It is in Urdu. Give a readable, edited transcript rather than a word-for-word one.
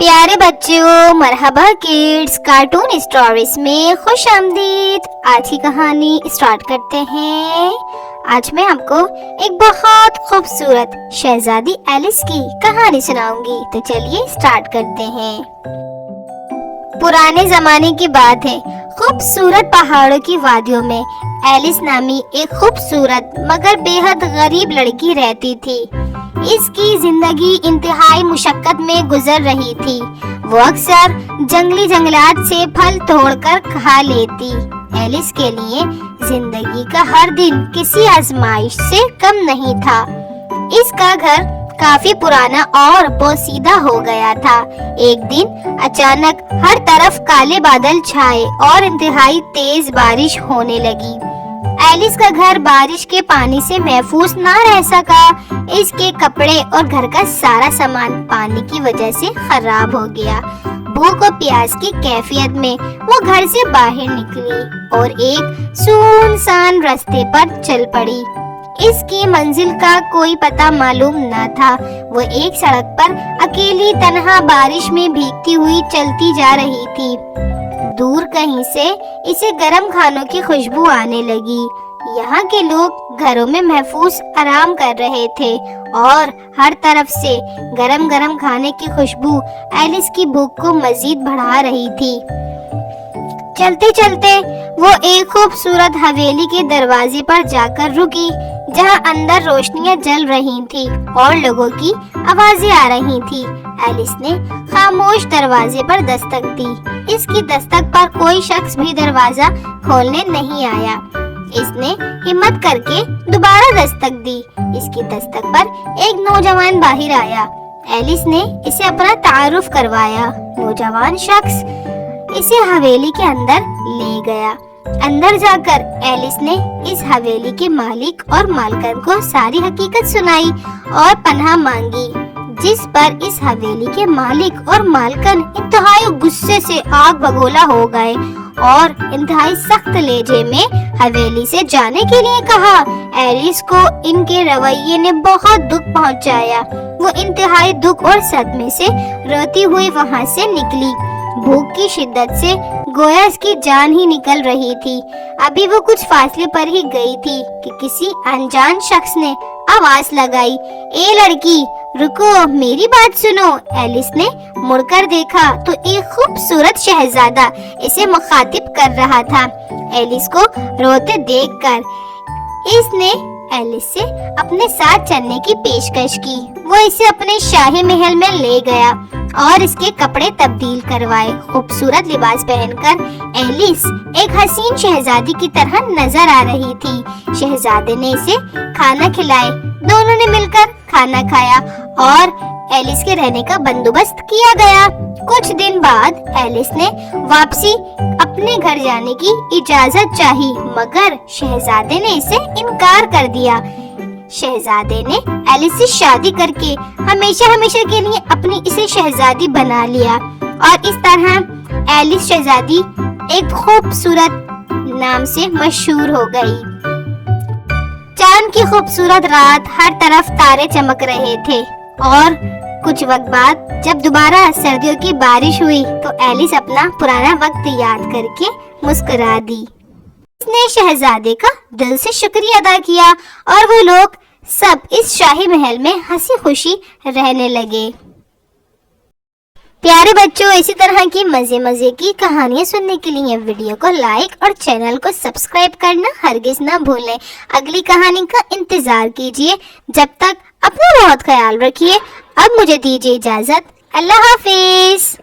پیارے بچوں، مرحبا کڈز، کارٹون اسٹوریز میں خوش آمدید۔ آج کی کہانی اسٹارٹ کرتے ہیں۔ آج میں آپ کو ایک بہت خوبصورت شہزادی ایلس کی کہانی سناؤں گی، تو چلیے اسٹارٹ کرتے ہیں۔ پرانے زمانے کی بات ہے، خوبصورت پہاڑوں کی وادیوں میں ایلس نامی ایک خوبصورت مگر بے حد غریب لڑکی رہتی تھی۔ اس کی زندگی انتہائی مشقت میں گزر رہی تھی۔ وہ اکثر جنگلی جنگلات سے پھل توڑ کر کھا لیتی۔ ایلس کے لیے زندگی کا ہر دن کسی آزمائش سے کم نہیں تھا۔ اس کا گھر کافی پرانا اور پوسیدہ ہو گیا تھا۔ ایک دن اچانک ہر طرف کالے بادل چھائے اور انتہائی تیز بارش ہونے لگی۔ ایلس کا گھر بارش کے پانی سے محفوظ نہ رہ سکا۔ اس کے کپڑے اور گھر کا سارا سامان پانی کی وجہ سے خراب ہو گیا۔ بھوک اور پیاس کی کیفیت میں وہ گھر سے باہر نکلی اور ایک سنسان راستے پر چل پڑی۔ اس کی منزل کا کوئی پتہ معلوم نہ تھا۔ وہ ایک سڑک پر اکیلی تنہا بارش میں بھیگتی ہوئی چلتی جا رہی تھی۔ دور کہیں سے اسے گرم کھانوں کی خوشبو آنے لگی۔ یہاں کے لوگ گھروں میں محفوظ آرام کر رہے تھے اور ہر طرف سے گرم گرم کھانے کی خوشبو ایلس کی بھوک کو مزید بڑھا رہی تھی۔ چلتے چلتے وہ ایک خوبصورت حویلی کے دروازے پر جا کر رکی، جہاں اندر روشنیاں جل رہی تھی اور لوگوں کی آوازیں آ رہی تھی۔ ایلس نے خاموش دروازے پر دستک دی۔ اس کی دستک پر کوئی شخص بھی دروازہ کھولنے نہیں آیا۔ اس نے ہمت کر کے دوبارہ دستک دی۔ اس کی دستک پر ایک نوجوان باہر آیا۔ ایلس نے اسے اپنا تعارف کروایا۔ نوجوان شخص اسے حویلی کے اندر لے گیا۔ اندر جا کر ایلس نے اس حویلی کے مالک اور مالکن کو ساری حقیقت سنائی اور پناہ مانگی، جس پر اس حویلی کے مالک اور مالکن انتہائی غصے سے آگ بگولا ہو گئے اور انتہائی سخت لہجے میں حویلی سے جانے کے لیے کہا۔ ایلس کو ان کے رویے نے بہت دکھ پہنچایا۔ وہ انتہائی دکھ اور صدمے سے روتی ہوئی وہاں سے نکلی۔ بھوک کی شدت سے گویا اس کی جان ہی نکل رہی تھی۔ ابھی وہ کچھ فاصلے پر ہی گئی تھی کہ کسی انجان شخص نے آواز لگائی، اے لڑکی رکو، میری بات سنو۔ ایلس نے مڑ کر دیکھا تو ایک خوبصورت شہزادہ اسے مخاطب کر رہا تھا۔ ایلس کو روتے دیکھ کر اس نے ایلس سے اپنے ساتھ چلنے کی پیشکش کی۔ وہ اسے اپنے شاہی محل میں لے گیا اور اس کے کپڑے تبدیل کروائے۔ خوبصورت لباس پہن کر ایلس ایک حسین شہزادی کی طرح نظر آ رہی تھی۔ شہزادے نے اسے کھانا کھلائے۔ دونوں نے مل کر کھانا کھایا اور ایلس کے رہنے کا بندوبست کیا گیا۔ کچھ دن بعد ایلس نے واپسی اپنے گھر جانے کی اجازت چاہی، مگر شہزادے نے اسے انکار کر دیا۔ شہزادے نے ایلس سے شادی کر کے ہمیشہ کے لیے اپنی اسے شہزادی بنا لیا اور اس طرح ایلس شہزادی ایک خوبصورت نام سے مشہور ہو گئی۔ چاند کی خوبصورت رات، ہر طرف تارے چمک رہے تھے اور کچھ وقت بعد جب دوبارہ سردیوں کی بارش ہوئی تو ایلس اپنا پرانا وقت یاد کر کے مسکرا دی۔ اس نے شہزادے کا دل سے شکریہ ادا کیا اور وہ لوگ سب اس شاہی محل میں ہنسی خوشی رہنے لگے۔ پیارے بچوں، اسی طرح کی مزے کی کہانیاں سننے کے لیے ویڈیو کو لائک اور چینل کو سبسکرائب کرنا ہرگز نہ بھولیں۔ اگلی کہانی کا انتظار کیجیے۔ جب تک اپنا بہت خیال رکھیے۔ اب مجھے دیجیے اجازت۔ اللہ حافظ۔